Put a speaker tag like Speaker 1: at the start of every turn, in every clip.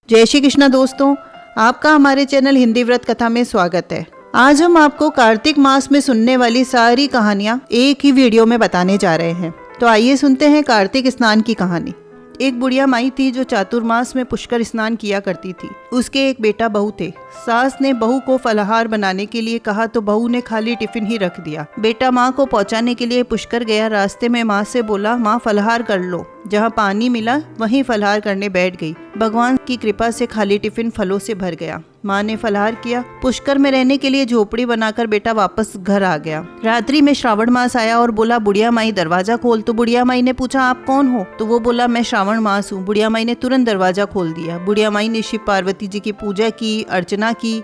Speaker 1: जय श्री कृष्णा दोस्तों, आपका हमारे चैनल हिंदी व्रत कथा में स्वागत है। आज हम आपको कार्तिक मास में सुनने वाली सारी कहानियां एक ही वीडियो में बताने जा रहे हैं। तो आइए सुनते हैं कार्तिक स्नान की कहानी। एक बुढ़िया माई थी जो चातुर्मास में पुष्कर स्नान किया करती थी। उसके एक बेटा बहू थे। सास ने बहू को फलाहार बनाने के लिए कहा तो बहू ने खाली टिफिन ही रख दिया। बेटा माँ को पहुँचाने के लिए पुष्कर गया। रास्ते में माँ से बोला, माँ फलाहार कर लो। जहाँ पानी मिला वहीं फलाहार करने बैठ गई। भगवान की कृपा से खाली टिफिन फलों से भर गया। माँ ने फलाहार किया। पुष्कर में रहने के लिए झोपड़ी बनाकर बेटा वापस घर आ गया। रात्रि में श्रावण मास आया और बोला, बुढ़िया माई दरवाजा खोल। तो बुढ़िया माई ने पूछा, आप कौन हो? तो वो बोला, मैं श्रावण मास हूँ। बुढ़िया माई ने तुरंत दरवाजा खोल दिया। बुढ़िया माई ने शिव पार्वती जी की पूजा की, अर्चना की,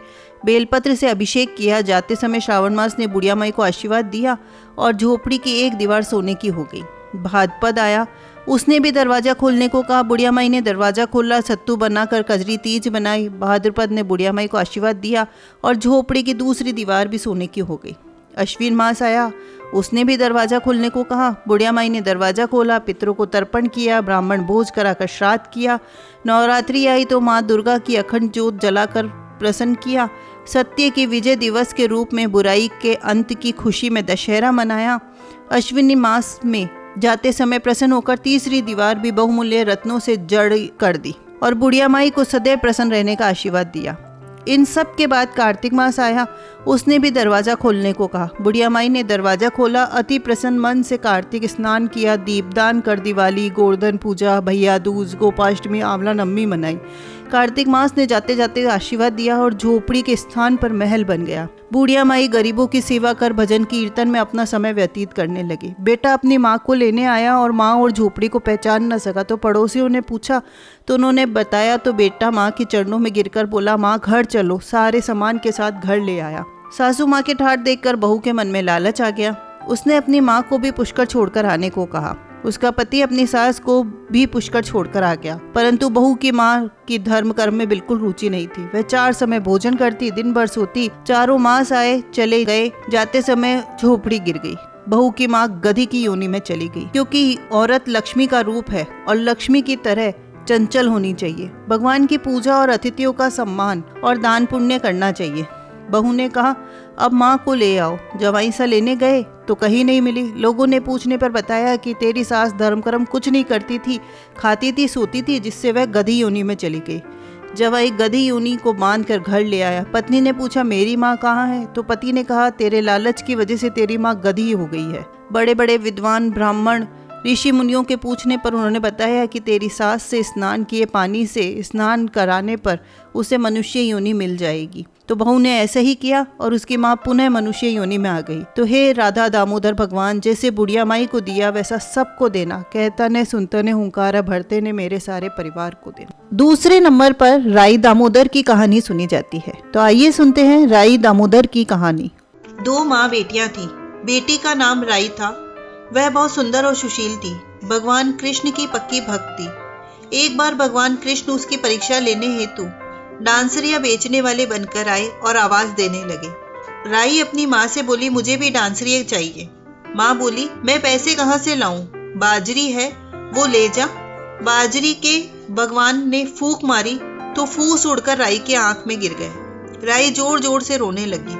Speaker 1: बेलपत्र से अभिषेक किया। जाते समय श्रावण मास ने बुढ़िया माई को आशीर्वाद दिया और झोपड़ी की एक दीवार सोने की हो गई। भाद्रपद आया, उसने भी दरवाजा खोलने को कहा। बुढ़िया माई ने दरवाजा खोला, सत्तू बनाकर कजरी तीज बनाई। भाद्रपद ने बुढ़िया माई को आशीर्वाद दिया और झोपड़ी की दूसरी दीवार भी सोने की हो गई। अश्विन मास आया, उसने भी दरवाजा खोलने को कहा। बुढ़िया माई ने दरवाजा खोला, पितरों को तर्पण किया, ब्राह्मण भोज कराकर श्राद्ध किया। नवरात्रि आई तो माँ दुर्गा की अखंड ज्योत जलाकर प्रसन्न किया। सत्य की विजय दिवस के रूप में बुराई के अंत की खुशी में दशहरा मनाया। अश्विनी मास में जाते समय प्रसन्न होकर तीसरी दीवार भी बहुमूल्य रत्नों से जड़ कर दी और बुढ़िया माई को सदैव प्रसन्न रहने का आशीर्वाद दिया। इन सब के बाद कार्तिक मास आया, उसने भी दरवाजा खोलने को कहा। बुढ़िया माई ने दरवाजा खोला, अति प्रसन्न मन से कार्तिक स्नान किया, दीपदान कर दिवाली, गोवर्धन पूजा, भैया दूज, गोपाष्टमी, आंवला नवमी मनाई। कार्तिक मास ने जाते जाते आशीर्वाद दिया और झोपड़ी के स्थान पर महल बन गया। बुढ़िया माई गरीबों की सेवा कर भजन कीर्तन में अपना समय व्यतीत करने लगी। बेटा अपनी माँ को लेने आया और माँ और झोपड़ी को पहचान न सका तो पड़ोसियों ने पूछा तो उन्होंने बताया तो बेटा माँ के चरणों में गिरकर बोला, माँ घर चलो। सारे सामान के साथ घर ले आया। सासू माँ के ठाठ देखकर बहू के मन में लालच आ गया। उसने अपनी माँ को भी पुष्कर छोड़कर आने को कहा। उसका पति अपनी सास को भी पुष्कर छोड़कर आ गया, परंतु बहू की माँ की धर्म कर्म में बिल्कुल रुचि नहीं थी। वह 4 समय भोजन करती, दिन भर सोती। 4 मास आए चले गए, जाते समय झोपड़ी गिर गई। बहू की माँ गधी की योनि में चली गई, क्योंकि औरत लक्ष्मी का रूप है और लक्ष्मी की तरह चंचल होनी चाहिए। भगवान की पूजा और अतिथियों का सम्मान और दान पुण्य करना चाहिए। बहू ने कहा, अब माँ को ले आओ। जवाई सा लेने गए तो कहीं नहीं मिली। लोगों ने पूछने पर बताया कि तेरी सास धर्म कर्म कुछ नहीं करती थी, खाती थी, सोती थी, जिससे वह गधी योनि में चली गई। जवाई गधी योनि को बांध कर घर ले आया। पत्नी ने पूछा, मेरी माँ कहाँ है? तो पति ने कहा, तेरे लालच की वजह से तेरी माँ गधी हो गई है। बड़े बड़े विद्वान ब्राह्मण ऋषि मुनियों के पूछने पर उन्होंने बताया कि तेरी सास से स्नान किए पानी से स्नान कराने पर उसे मनुष्य योनि मिल जाएगी। तो बहू ने ऐसा ही किया और उसकी माँ पुनः मनुष्य योनि में आ गई। तो हे राधा दामोदर भगवान, जैसे बुढ़िया माई को दिया वैसा सबको देना। कहता ने सुनता ने हुंकारा भरते ने मेरे सारे परिवार को देना। दूसरे नंबर पर राई दामोदर की कहानी सुनी जाती है। तो आइए सुनते हैं राई दामोदर की कहानी।
Speaker 2: 2 माँ बेटियां थी। बेटी का नाम राई था। वह बहुत सुंदर और सुशील थी। भगवान कृष्ण की पक्की भक्त थी। एक बार भगवान कृष्ण उसकी परीक्षा लेने हेतु डांसरिया बेचने वाले बनकर आए और आवाज देने लगे। राई अपनी माँ से बोली, मुझे भी डांसरिया चाहिए। माँ बोली, मैं पैसे कहाँ से लाऊं? बाजरी है, वो ले जा। बाजरी के भगवान ने फूंक मारी तो फूस उड़कर राई के आंख में गिर गए। राई जोर जोर से रोने लगी।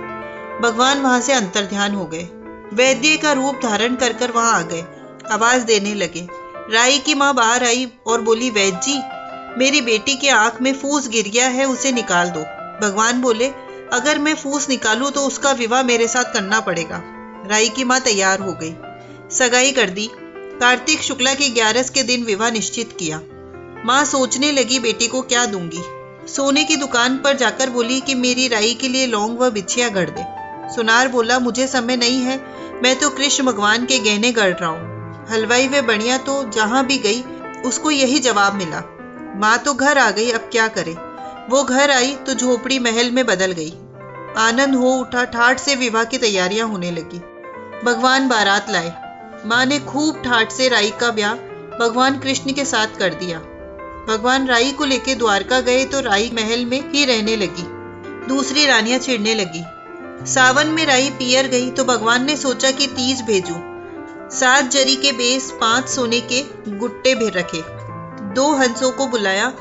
Speaker 2: भगवान वहां से अंतर्ध्यान हो गए। वैद्य का रूप धारण कर कर वहां आ गए। आवाज देने लगे। राई की माँ बाहर आई और बोली, वैद्य जी, मेरी बेटी के आंख में फूस गिर गया है, उसे निकाल दो। भगवान बोले, अगर मैं फूस निकालूं तो उसका विवाह मेरे साथ करना पड़ेगा। राई की माँ तैयार हो गई। सगाई कर दी। कार्तिक शुक्ला की 11 के दिन विवाह निश्चित किया। माँ सोचने लगी, बेटी को क्या दूंगी। सोने की दुकान पर जाकर बोली कि मेरी राई के लिए लौंग व बिछिया गढ़ दे। सुनार बोला, मुझे समय नहीं है, मैं तो कृष्ण भगवान के गहने गढ़ रहा हूँ। हलवाई व बनिया तो जहां भी गई उसको यही जवाब मिला। माँ तो घर आ गई, अब क्या करे। वो घर आई तो झोपड़ी महल में बदल गई। आनंद हो उठा। ठाठ से विवाह की तैयारियां होने लगी। भगवान बारात लाए। माँ ने खूब ठाठ से राई का ब्याह भगवान कृष्ण के साथ कर दिया। भगवान राई को लेके द्वारका गए तो राई महल में ही रहने लगी। दूसरी रानियां चिढ़ने लगी। सावन में राई पियर गई तो भगवान ने सोचा कि तीज भेजूं। 7 जरी के बेस 5 सोने के गुट्टे भी रखे। 2 हंसों को बुलाया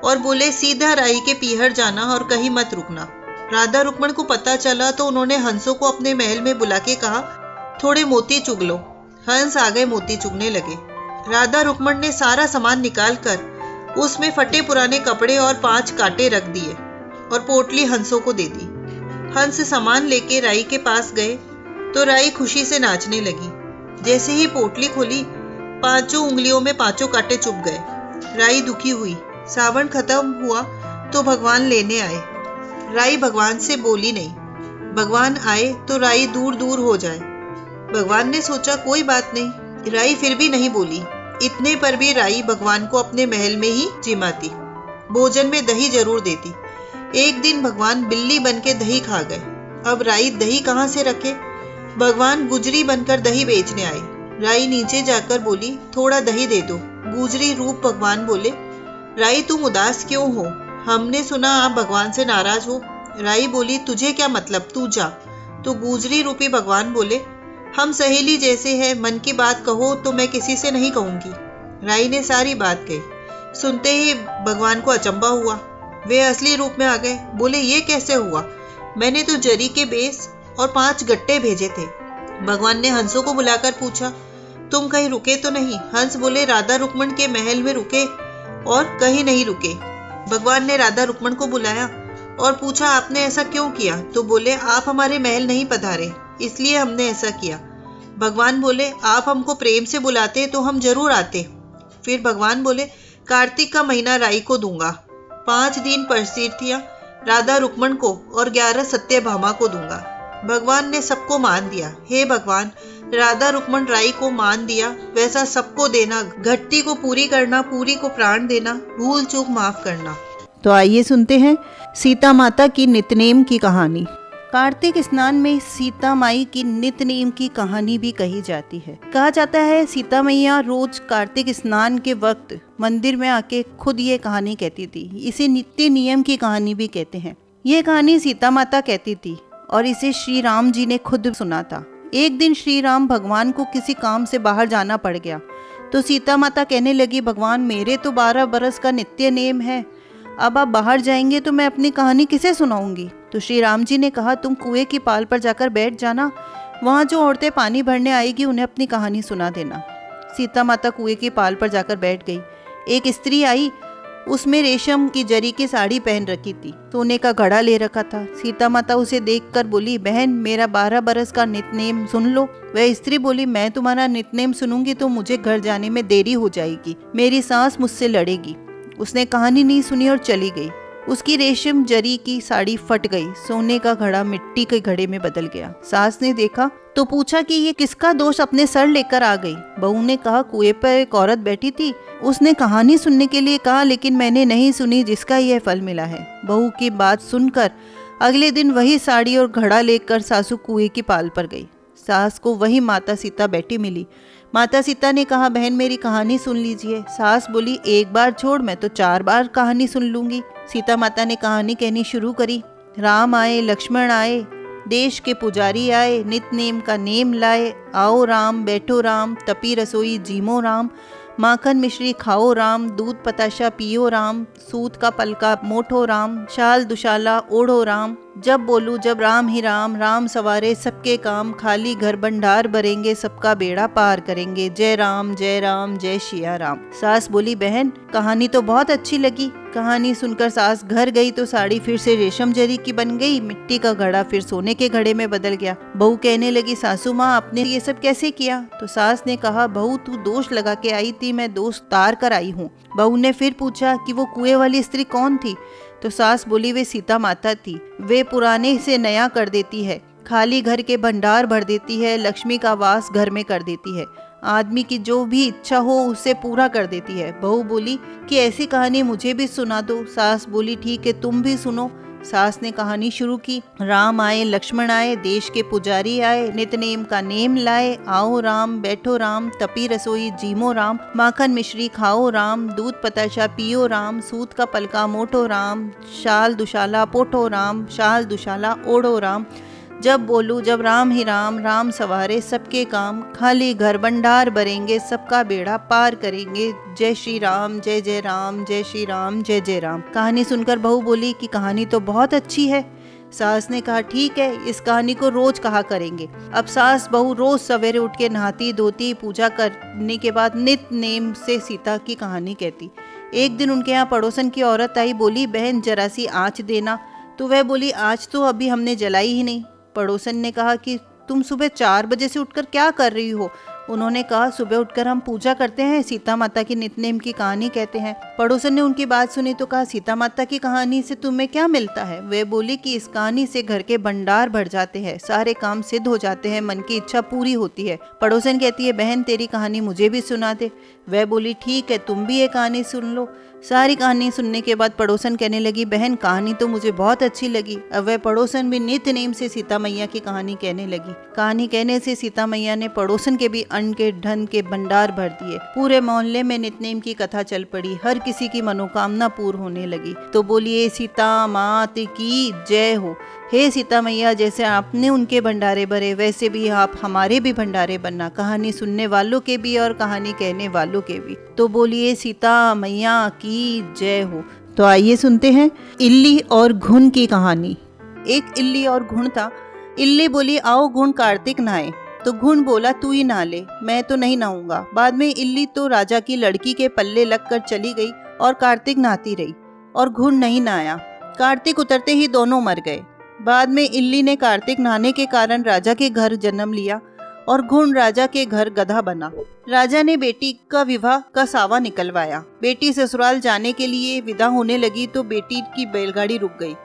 Speaker 2: और बोले सीधा राई के पीहर जाना और कहीं मत रुकना। राधा रुक्मण को पता चला तो उन्होंने हंसों को अपने महल में बुला के कहा, थोड़े मोती चुग लो। हंस आ गए मोती चुगने लगे। राधा रुक्मण ने सारा सामान निकाल कर उसमें फटे पुराने कपड़े और 5 कांटे रख दिए और पोटली हंसों को दे दी। हंस सामान लेके राई के पास गए तो राई खुशी से नाचने लगी। जैसे ही पोटली खोली 5 उंगलियों में 5 कांटे चुभ गए। राई दुखी हुई। सावन खत्म हुआ तो भगवान लेने आए। राई भगवान से बोली नहीं। भगवान आए तो राई दूर दूर हो जाए। भगवान ने सोचा कोई बात नहीं। राई फिर भी नहीं बोली। इतने पर भी राई भगवान को अपने महल में ही जिमाती, भोजन में दही जरूर देती। एक दिन भगवान बिल्ली बनके दही खा गए। अब राई दही कहाँ से रखे। भगवान गुजरी बनकर दही बेचने आए। राई नीचे जाकर बोली, थोड़ा दही दे दो। गुजरी रूप भगवान बोले, राई तुम उदास क्यों हो? हमने सुना आप भगवान से नाराज हो। राई बोली, तुझे क्या मतलब, तू जा। तो गुजरी रूपी भगवान बोले, हम सहेली जैसे हैं, मन की बात कहो तो मैं किसी से नहीं कहूंगी। राई ने सारी बात कही। सुनते ही भगवान को अचंभा हुआ। वे असली रूप में आ गए। बोले, ये कैसे हुआ? मैंने तो जरी के बेस और 5 गट्टे भेजे थे। भगवान ने हंसों को बुलाकर पूछा, तुम कहीं रुके तो नहीं? हंस बोले, राधा रुक्मण के महल में रुके और कहीं नहीं रुके। भगवान ने राधा रुक्मण को बुलाया और पूछा, आपने ऐसा क्यों किया? तो बोले, आप हमारे महल नहीं पधारे, इसलिए हमने ऐसा किया। भगवान बोले, आप हमको प्रेम से बुलाते तो हम जरूर आते। फिर भगवान बोले, कार्तिक का महीना राई को दूंगा, 5 दिन परसीर्थियां राधा रुक्मण को और 11 सत्यभामा को दूंगा। भगवान ने सबको मान दिया। हे भगवान, राधा रुक्मण राई को मान दिया, वैसा सबको देना। घट्टी को पूरी करना, पूरी को प्राण देना, भूल चूक माफ करना।
Speaker 1: तो आइए सुनते हैं सीता माता की नितनेम की कहानी। कार्तिक स्नान में सीता माई की नितनेम की कहानी भी कही जाती है। कहा जाता है सीता मैया रोज कार्तिक स्नान के वक्त मंदिर में आके खुद ये कहानी कहती थी। इसे नित्य नियम की कहानी भी कहते हैं। ये कहानी सीता माता कहती थी और इसे श्री राम जी ने खुद सुना था। एक दिन श्री राम भगवान को किसी काम से बाहर जाना पड़ गया तो सीता माता कहने लगी, भगवान मेरे तो 12 बरस का नित्य नेम है, अब आप बाहर जाएंगे तो मैं अपनी कहानी किसे सुनाऊंगी? तो श्री राम जी ने कहा, तुम कुएं की पाल पर जाकर बैठ जाना, वहाँ जो औरतें पानी भरने आएगी उन्हें अपनी कहानी सुना देना। सीता माता कुएं की पाल पर जाकर बैठ गई। एक स्त्री आई, उसमें रेशम की जरी की साड़ी पहन रखी थी, सोने का घड़ा ले रखा था। सीता माता उसे देखकर बोली, बहन मेरा 12 बरस का नितनेम सुन लो। वह स्त्री बोली, मैं तुम्हारा नितनेम सुनूंगी तो मुझे घर जाने में देरी हो जाएगी, मेरी सास मुझसे लड़ेगी। उसने कहानी नहीं सुनी और चली गई। उसकी रेशम जरी की साड़ी फट गई, सोने का घड़ा मिट्टी के घड़े में बदल गया। सास ने देखा तो पूछा कि ये किसका दोष अपने सर लेकर आ गई? बहू ने कहा, कुएं पर एक औरत बैठी थी, उसने कहानी सुनने के लिए कहा लेकिन मैंने नहीं सुनी, जिसका यह फल मिला है। बहू की बात सुनकर अगले दिन वही साड़ी और घड़ा लेकर सासू कुएं की पाल पर गई। सास को वही माता सीता बैठी मिली। माता सीता ने कहा, बहन मेरी कहानी सुन लीजिए। सास बोली, एक बार छोड़, मैं तो 4 बार कहानी सुन लूंगी। सीता माता ने कहानी कहनी शुरू करी। राम आए, लक्ष्मण आए, देश के पुजारी आए, नित नेम का नेम लाए, आओ राम बैठो राम, तपी रसोई जीमो राम, माखन मिश्री खाओ राम, दूध पताशा पियो राम, सूत का पलका मोठो राम, शाल दुशाला ओढ़ो राम, जब बोलूं जब राम ही राम, राम सवारे सबके काम, खाली घर भंडार भरेंगे, सबका बेड़ा पार करेंगे, जय राम जय शिया राम। सास बोली, बहन कहानी तो बहुत अच्छी लगी। कहानी सुनकर सास घर गई तो साड़ी फिर से रेशम जरी की बन गई, मिट्टी का घड़ा फिर सोने के घड़े में बदल गया। बहू कहने लगी, सासू माँ आपने ये सब कैसे किया? तो सास ने कहा, बहू तू दोष लगा के आई थी, मैं दोष तार कर आई हूँ। बहू ने फिर पूछा कि वो कुएं वाली स्त्री कौन थी? तो सास बोली, वे सीता माता थी, वे पुराने से नया कर देती है, खाली घर के भंडार भर देती है, लक्ष्मी का वास घर में कर देती है, आदमी की जो भी इच्छा हो उसे पूरा कर देती है। बहू बोली कि ऐसी कहानी मुझे भी सुना दो। सास बोली, ठीक है तुम भी सुनो। सास ने कहानी शुरू की। राम आए, लक्ष्मण आए, देश के पुजारी आए, नितनेम का नेम लाए, आओ राम बैठो राम, तपी रसोई जीमो राम, माखन मिश्री खाओ राम, दूध पताशा पियो राम, सूत का पलका मोठो राम, शाल दुशाला पोठो राम, शाल दुशाला ओढ़ो राम, जब बोलूं जब राम ही राम, राम सवारे सबके काम, खाली घर भंडार भरेंगे, सबका बेड़ा पार करेंगे, जय श्री राम जय जय राम, जय श्री राम जय जय राम। कहानी सुनकर बहू बोली कि कहानी तो बहुत अच्छी है। सास ने कहा ठीक है, इस कहानी को रोज कहा करेंगे। अब सास बहू रोज सवेरे उठ के नहाती धोती, पूजा करने के बाद नित नेम से सीता की कहानी कहती। एक दिन उनके यहाँ पड़ोसन की औरत आई, बोली बहन जरा सी आँच देना। तो वह बोली आज तो अभी हमने जलाई ही नहीं। पड़ोसन ने कहा कि तुम सुबह 4 बजे से उठकर क्या कर रही हो? उन्होंने कहा सुबह उठकर हम पूजा करते हैं, सीता माता की नित्यनेम की कहानी कहते हैं। पड़ोसन ने उनकी बात सुनी तो कहा सीता माता की कहानी से तुम्हें क्या मिलता है? वे बोली कि इस कहानी से घर के भंडार भर जाते हैं, सारे काम सिद्ध हो जाते हैं, मन की इच्छा पूरी होती है। पड़ोसन कहती है बहन तेरी कहानी मुझे भी सुना दे। वह बोली ठीक है, तुम भी ये कहानी सुन लो। सारी कहानी सुनने के बाद पड़ोसन कहने लगी बहन कहानी तो मुझे बहुत अच्छी लगी। अब वह पड़ोसन भी नित्य नेम से सीता मैया की कहानी कहने लगी। कहानी कहने से सीता मैया ने पड़ोसन के भी अन्न के धन के भंडार भर दिए। पूरे मोहल्ले में नित्यनेम की कथा चल पड़ी, हर किसी की मनोकामना पूर्ण होने लगी। तो बोलिए सीता मात की जय हो। हे सीता मैया, जैसे आपने उनके भंडारे भरे वैसे भी आप हमारे भी भंडारे बनना, कहानी सुनने वालों के भी और कहानी कहने वालों के भी। तो बोलिए सीता मैया की जय हो। तो आइए सुनते हैं इल्ली और घुन की कहानी। एक इल्ली और घुन था। इल्ली बोली आओ घुन कार्तिक नहाए। तो घुन बोला तू ही नहा ले, मैं तो नहीं नहाऊंगा। बाद में इल्ली तो राजा की लड़की के पल्ले लगकर चली गई और कार्तिक नहाती रही और घुन नहीं नहाया। कार्तिक उतरते ही दोनों मर गए। बाद में इल्ली ने कार्तिक नहाने के कारण राजा के घर जन्म लिया और घुन राजा के घर गधा बना। राजा ने बेटी का विवाह का सावा निकलवाया। बेटी ससुराल जाने के लिए विदा होने लगी तो बेटी की बैलगाड़ी रुक गई।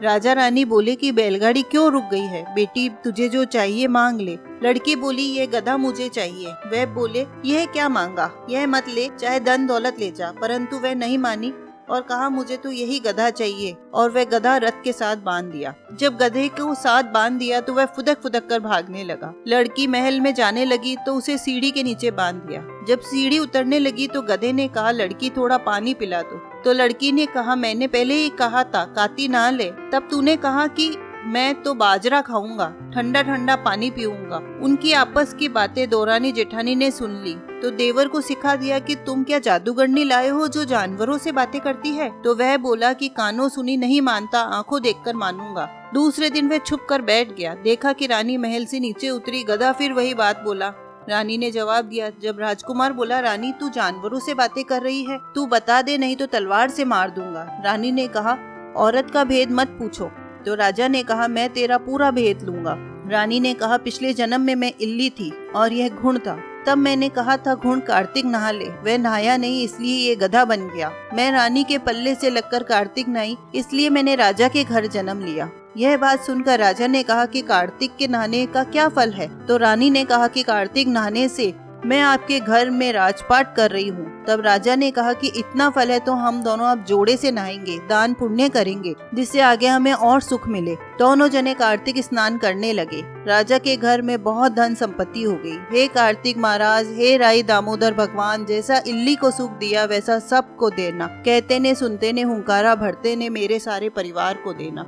Speaker 1: राजा रानी बोले कि बैलगाड़ी क्यों रुक गई है? बेटी तुझे जो चाहिए मांग ले। लड़की बोली ये गधा मुझे चाहिए। वह बोले यह क्या मांगा? यह मत ले, चाहे धन दौलत ले जा। परंतु वह नहीं मानी और कहा मुझे तो यही गधा चाहिए, और वह गधा रथ के साथ बांध दिया। जब गधे को साथ बांध दिया तो वह फुदक फुदक कर भागने लगा। लड़की महल में जाने लगी तो उसे सीढ़ी के नीचे बांध दिया। जब सीढ़ी उतरने लगी तो गधे ने कहा लड़की थोड़ा पानी पिला दो। तो लड़की ने कहा मैंने पहले ही कहा था काती ना ले, तब तूने कहा कि मैं तो बाजरा खाऊंगा, ठंडा ठंडा पानी पीऊंगा। उनकी आपस की बातें दौरानी जेठानी ने सुन ली तो देवर को सिखा दिया कि तुम क्या जादूगरनी लाए हो जो जानवरों से बातें करती है? तो वह बोला कि कानों सुनी नहीं मानता, आंखों देखकर मानूंगा। दूसरे दिन वह छुप कर बैठ गया। देखा कि रानी महल से नीचे उतरी। गधा फिर वही बात बोला। रानी ने जवाब दिया। जब राजकुमार बोला रानी तू जानवरों से बातें कर रही है, तू बता दे नहीं तो तलवार से मार दूंगा। रानी ने कहा औरत का भेद मत पूछो। तो राजा ने कहा मैं तेरा पूरा भेद लूंगा। रानी ने कहा पिछले जन्म में मैं इल्ली थी और यह घुन था। तब मैंने कहा था घुन कार्तिक नहा ले, वह नहाया नहीं इसलिए ये गधा बन गया। मैं रानी के पल्ले से लगकर कार्तिक नहाई इसलिए मैंने राजा के घर जन्म लिया। यह बात सुनकर राजा ने कहा कि कार्तिक के नहाने का क्या फल है? तो रानी ने कहा कि कार्तिक नहाने से मैं आपके घर में राजपाट कर रही हूँ। तब राजा ने कहा कि इतना फल है तो हम दोनों अब जोड़े से नहाएंगे, दान पुण्य करेंगे, जिससे आगे हमें और सुख मिले। दोनों जने कार्तिक स्नान करने लगे। राजा के घर में बहुत धन संपत्ति हो गई। हे कार्तिक महाराज, हे राई दामोदर भगवान, जैसा इल्ली को सुख दिया वैसा सबको देना। कहते ने सुनते ने हुंकारा भरते ने मेरे सारे परिवार को देना।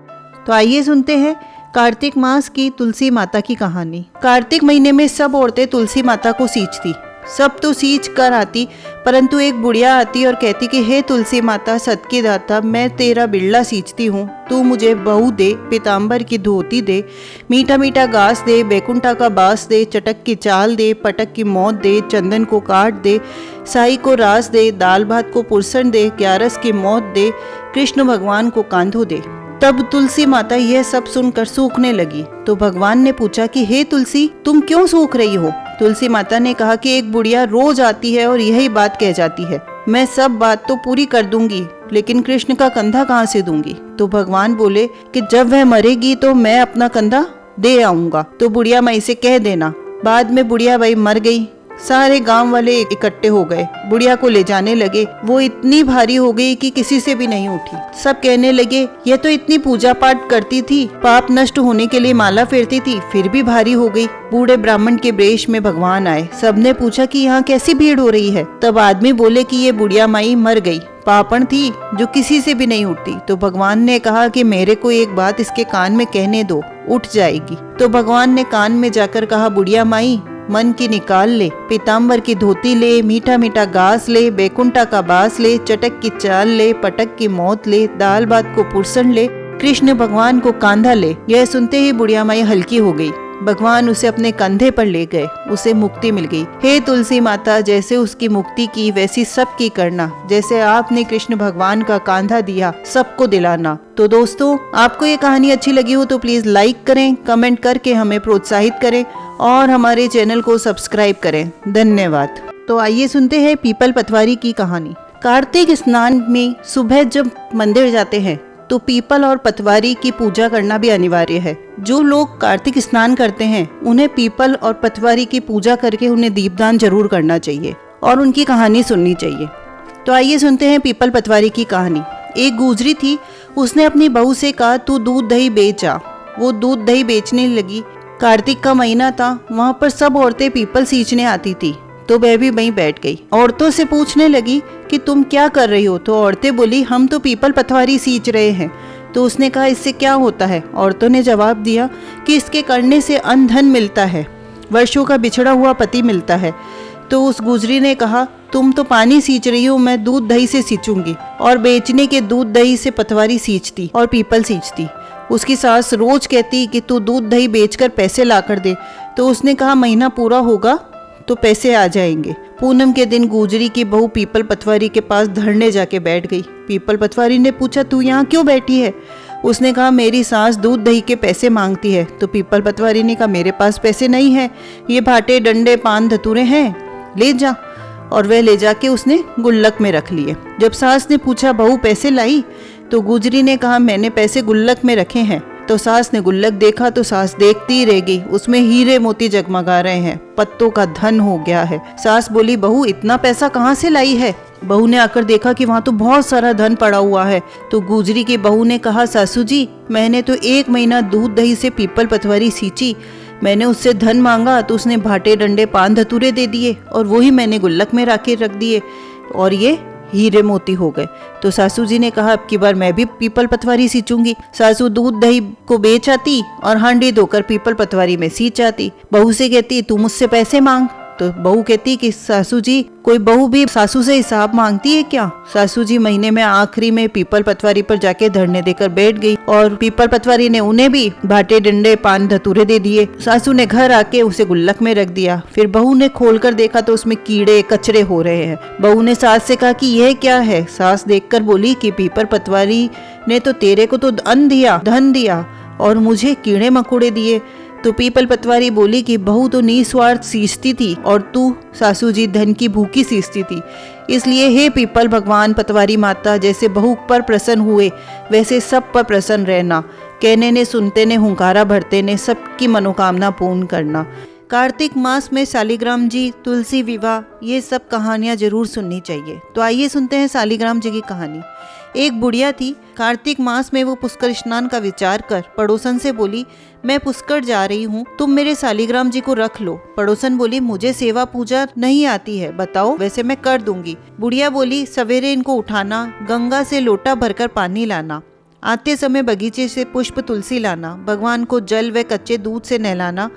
Speaker 1: तो आइए सुनते हैं कार्तिक मास की तुलसी माता की कहानी। कार्तिक महीने में सब औरतें तुलसी माता को सींचती। सब तो सींच कर आती, परंतु एक बुढ़िया आती और कहती कि हे तुलसी माता सत की दाता, मैं तेरा बिरला सींचती हूँ, तू मुझे बहू दे, पीताम्बर की धोती दे, मीठा मीठा घास दे, बैकुंठा का बास दे, चटक की चाल दे, पटक की मौत दे, चंदन को काट दे, साई को रास दे, दाल भात को पुरसन दे, ग्यारस की मौत दे, कृष्ण भगवान को कांधो दे। तब तुलसी माता यह सब सुनकर सूखने लगी। तो भगवान ने पूछा कि हे तुलसी, तुम क्यों सूख रही हो? तुलसी माता ने कहा कि एक बुढ़िया रोज आती है और यही बात कह जाती है। मैं सब बात तो पूरी कर दूंगी, लेकिन कृष्ण का कंधा कहाँ से दूंगी? तो भगवान बोले कि जब वह मरेगी तो मैं अपना कंधा दे आऊंगा, तो बुढ़िया माई से कह देना। बाद में बुढ़िया बाई मर गई। सारे गांव वाले इकट्ठे हो गए, बुढ़िया को ले जाने लगे। वो इतनी भारी हो गई कि किसी से भी नहीं उठी। सब कहने लगे ये तो इतनी पूजा पाठ करती थी, पाप नष्ट होने के लिए माला फेरती थी, फिर भी भारी हो गई। बूढ़े ब्राह्मण के वेश में भगवान आए। सबने पूछा कि यहाँ कैसी भीड़ हो रही है। तब आदमी बोले कि ये बुढ़िया माई मर गई, पापण थी जो किसी से भी नहीं उठती। तो भगवान ने कहा कि मेरे को एक बात इसके कान में कहने दो, उठ जाएगी। तो भगवान ने कान में जाकर कहा, बुढ़िया माई मन की निकाल ले, पीताम्बर की धोती ले, मीठा मीठा घास ले, बैकुंठा का बास ले, चटक की चाल ले, पटक की मौत ले, दाल भात को पुरसन ले, कृष्ण भगवान को कांधा ले। यह सुनते ही बुढ़िया माई हल्की हो गई। भगवान उसे अपने कंधे पर ले गए, उसे मुक्ति मिल गई। हे तुलसी माता, जैसे उसकी मुक्ति की वैसी सबकी करना, जैसे आपने कृष्ण भगवान का कांधा दिया सबको दिलाना। तो दोस्तों, आपको ये कहानी अच्छी लगी हो तो प्लीज लाइक करें, कमेंट करके हमें प्रोत्साहित करें और हमारे चैनल को सब्सक्राइब करें। धन्यवाद। तो आइए सुनते हैं पीपल पतवारी की कहानी। कार्तिक स्नान में सुबह जब मंदिर जाते हैं तो पीपल और पतवारी की पूजा करना भी अनिवार्य है। जो लोग कार्तिक स्नान करते हैं उन्हें पीपल और पतवारी की पूजा करके उन्हें दीपदान जरूर करना चाहिए और उनकी कहानी सुननी चाहिए। तो आइए सुनते हैं पीपल पतवारी की कहानी। एक गुजरी थी, उसने अपनी बहू से कहा तू दूध दही बेच आ। वो दूध दही बेचने लगी। कार्तिक का महीना था, वहाँ पर सब औरतें पीपल सींचने आती थी, तो वह भी वहीं बैठ गई। औरतों से पूछने लगी कि तुम क्या कर रही हो। तो औरतें बोली हम तो पीपल पतवारी सींच रहे हैं। तो उसने कहा इससे क्या होता है। औरतों ने जवाब दिया कि इसके करने से अन्न धन मिलता है, वर्षों का बिछड़ा हुआ पति मिलता है। तो उस गुजरी ने कहा तुम तो पानी सींच रही हो, मैं दूध दही से सींचूंगी। और बेचने के दूध दही से पतवारी सींचती और पीपल सींचती। उसकी सास रोज कहती कि तू दूध दही बेचकर पैसे ला कर दे। तो उसने कहा महीना पूरा होगा तो पैसे आ जाएंगे। पूनम के दिन गुजरी की बहू पीपल पतवारी के पास धरने जाके बैठ गई। पीपल पतवारी ने पूछा तू यहाँ क्यों बैठी है। उसने कहा मेरी सास दूध दही के पैसे मांगती है। तो पीपल पतवारी ने कहा मेरे पास पैसे नहीं है, ये भाटे डंडे पान धतूरे हैं, ले जा। और वह ले जाके उसने गुल्लक में रख लिए। जब सास ने पूछा बहू पैसे लाई। तो गुजरी ने कहा मैंने पैसे गुल्लक में रखे हैं। तो सास ने गुल्लक देखा तो सास देखती ही रह गई, उसमें हीरे मोती जगमगा रहे हैं, पत्तों का धन हो गया है। सास बोली बहू इतना पैसा कहाँ से लाई है। बहू ने आकर देखा कि वहाँ तो बहुत सारा धन पड़ा हुआ है। तो गुजरी की बहू ने कहा सासू जी मैंने तो 1 महीना दूध दही से पीपल पतवारी सींची, मैंने उससे धन मांगा तो उसने भाटे डंडे पान धतूरे दे दिए और वही मैंने गुल्लक में रख दिए और ये हीरे मोती हो गए। तो सासू जी ने कहा अब की बार मैं भी पीपल पतवारी सींचूंगी। सासू दूध दही को बेच आती और हांडी धोकर पीपल पतवारी में सींच आती। बहू से कहती तू मुझसे पैसे मांग। तो बहू कहती कि सासू जी कोई बहू भी सासू से हिसाब मांगती है क्या। सासू जी महीने में आखिरी में पीपल पतवारी पर जाके धरने देकर बैठ गई और पीपल पतवारी ने उन्हें भी भाटे डंडे पान धतूरे दे दिए। सासू ने घर आके उसे गुल्लक में रख दिया। फिर बहू ने खोलकर देखा तो उसमें कीड़े कचरे हो रहे हैं। बहू ने सास से कहा कि यह क्या है। सास देखकर बोली कि पीपल पतवारी ने तो तेरे को तो अन्न दिया, धन दिया और मुझे कीड़े मकोड़े दिए। तो पीपल पतवारी बोली कि बहू तो निस्वार्थ सींचती थी और तू सासू जी धन की भूखी सींचती थी। इसलिए हे पीपल भगवान पतवारी माता जैसे बहू पर प्रसन्न हुए वैसे सब पर प्रसन्न रहना। कहने ने सुनते ने हुंकारा भरते ने सबकी मनोकामना पूर्ण करना। कार्तिक मास में शालिग्राम जी, तुलसी विवाह, ये सब कहानियां जरूर सुननी चाहिए। तो आइए सुनते हैं शालिग्राम जी की कहानी। एक बुढ़िया थी। कार्तिक मास में वो पुष्कर स्नान का विचार कर पड़ोसन से बोली मैं पुष्कर जा रही हूँ, तुम मेरे शालिग्राम जी को रख लो। पड़ोसन बोली मुझे सेवा पूजा नहीं आती है, बताओ वैसे मैं कर दूंगी। बुढ़िया बोली सवेरे इनको उठाना, गंगा से लोटा भरकर पानी लाना, आते समय बगीचे से पुष्प तुलसी लाना, भगवान को जल व कच्चे दूध से नहलाना,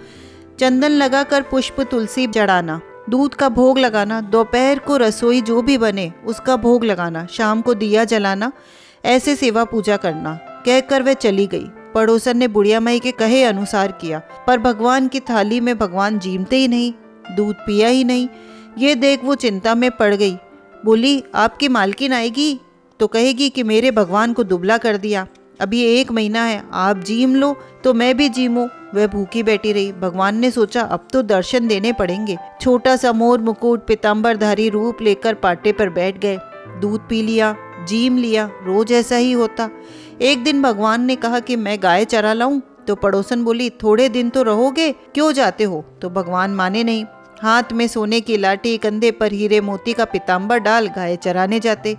Speaker 1: चंदन लगाकर पुष्प तुलसी चढ़ाना, दूध का भोग लगाना, दोपहर को रसोई जो भी बने उसका भोग लगाना, शाम को दिया जलाना, ऐसे सेवा पूजा करना। कहकर वह चली गई। पड़ोसन ने बुढ़िया माई के कहे अनुसार किया, पर भगवान की थाली में भगवान जीमते ही नहीं, दूध पिया ही नहीं। ये देख वो चिंता में पड़ गई। बोली आपकी मालकिन आएगी तो कहेगी कि मेरे भगवान को दुबला कर दिया, अभी 1 महीना है, आप जीम लो तो मैं भी जीमूं। वह भूखी बैठी रही। भगवान ने सोचा अब तो दर्शन देने पड़ेंगे। छोटा सा मोर मुकुट पीताम्बरधारी रूप लेकर पाटे पर बैठ गए। दूध पी लिया, जीम लिया, रोज ऐसा ही होता। एक दिन भगवान ने कहा कि मैं गाय चरा लाऊं। तो पड़ोसन बोली थोड़े दिन तो रहोगे, क्यों जाते हो। तो भगवान माने नहीं। हाथ में सोने की लाठी, कंधे पर हीरे मोती का पीताम्बर डाल गाय चराने जाते।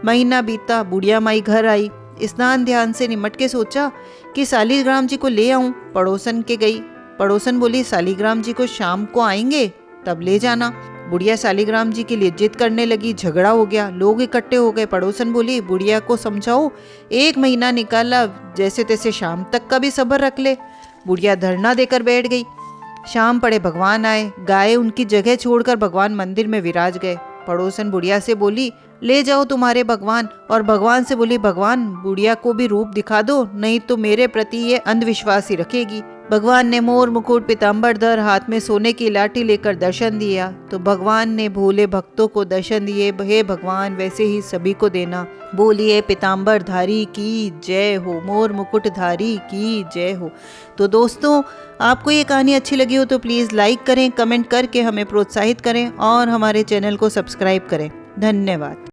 Speaker 1: महीना बीता, बुढ़िया माई घर आई। स्नान ध्यान से निमट के सोचा कि सालीग्राम जी को ले आऊं। पड़ोसन के गई। पड़ोसन बोली सालीग्राम जी को शाम को आएंगे तब ले जाना। बुढ़िया सालीग्राम जी के लिए जिद करने लगी। झगड़ा हो गया, लोग इकट्ठे हो गए। पड़ोसन बोली बुढ़िया को समझाओ, 1 महीना निकाला, जैसे तैसे शाम तक का भी सब्र रख ले। बुढ़िया धरना देकर बैठ गई। शाम पड़े भगवान आए। गाय उनकी जगह छोड़कर भगवान मंदिर में विराज गए। पड़ोसन बुढ़िया से बोली ले जाओ तुम्हारे भगवान। और भगवान से बोली भगवान बुढ़िया को भी रूप दिखा दो, नहीं तो मेरे प्रति ये अंधविश्वास ही रखेगी। भगवान ने मोर मुकुट पीताम्बर धर हाथ में सोने की लाठी लेकर दर्शन दिया। तो भगवान ने भोले भक्तों को दर्शन दिए। हे भगवान वैसे ही सभी को देना। बोलिए पीताम्बर धारी की जय हो, मोर मुकुट धारी की जय हो। तो दोस्तों, आपको ये कहानी अच्छी लगी हो तो प्लीज़ लाइक करें, कमेंट करके हमें प्रोत्साहित करें और हमारे चैनल को सब्सक्राइब करें। धन्यवाद।